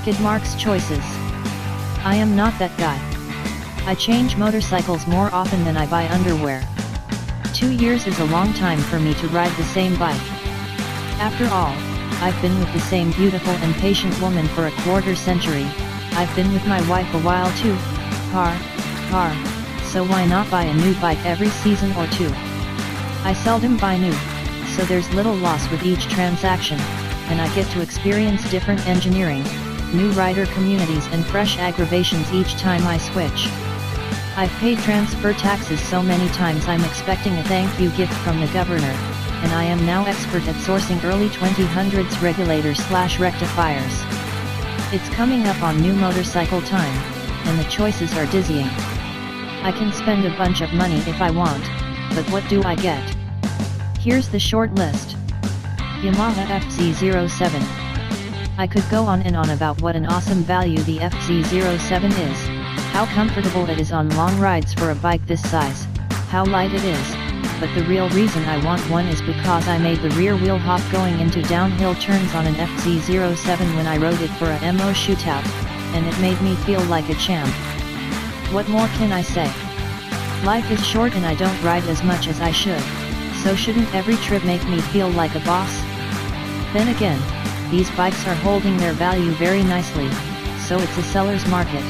Skidmarks Choices. I am not that guy. I change motorcycles more often than I buy underwear. 2 years is a long time for me to ride the same bike. After all, I've been with the same beautiful and patient woman for a quarter century. I've been with my wife a while too. Car. So why not buy a new bike every season or two? I seldom buy new, so there's little loss with each transaction, and I get to experience different engineering, new rider communities and fresh aggravations each time I switch. I've paid transfer taxes so many times I'm expecting a thank you gift from the governor, and I am now expert at sourcing early 2000s regulators/rectifiers. It's coming up on new motorcycle time, and the choices are dizzying. I can spend a bunch of money if I want, but what do I get? Here's the short list. Yamaha FZ07. I could go on and on about what an awesome value the FZ07 is, how comfortable it is on long rides for a bike this size, how light it is, but the real reason I want one is because I made the rear wheel hop going into downhill turns on an FZ07 when I rode it for a MO shootout, and it made me feel like a champ. What more can I say? Life is short and I don't ride as much as I should, so shouldn't every trip make me feel like a boss? Then again, these bikes are holding their value very nicely, so it's a seller's market.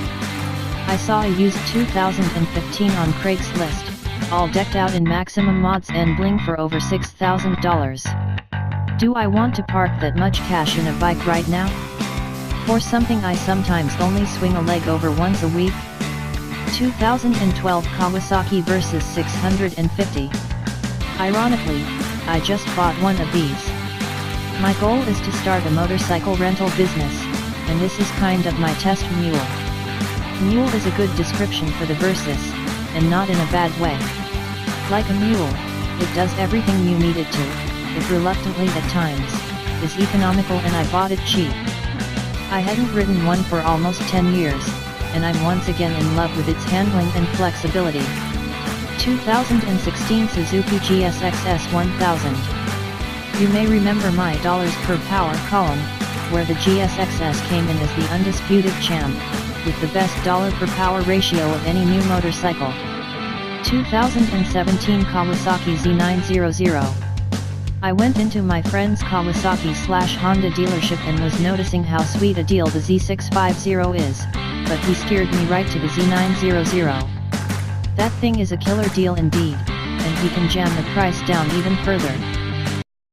I saw a used 2015 on Craigslist, all decked out in maximum mods and bling for over $6,000. Do I want to park that much cash in a bike right now? For something I sometimes only swing a leg over once a week? 2012 Kawasaki vs 650. Ironically, I just bought one of these. My goal is to start a motorcycle rental business, and this is kind of my test mule. Mule is a good description for the Versus, and not in a bad way. Like a mule, it does everything you need it to, if reluctantly at times, is economical, and I bought it cheap. I hadn't ridden one for almost 10 years, and I'm once again in love with its handling and flexibility. 2016 Suzuki GSX-S 1000. You may remember my dollars per power column, where the GSX-S came in as the undisputed champ, with the best dollar per power ratio of any new motorcycle. 2017 Kawasaki Z900. I went into my friend's Kawasaki/Honda dealership and was noticing how sweet a deal the Z650 is, but he steered me right to the Z900. That thing is a killer deal indeed, and he can jam the price down even further.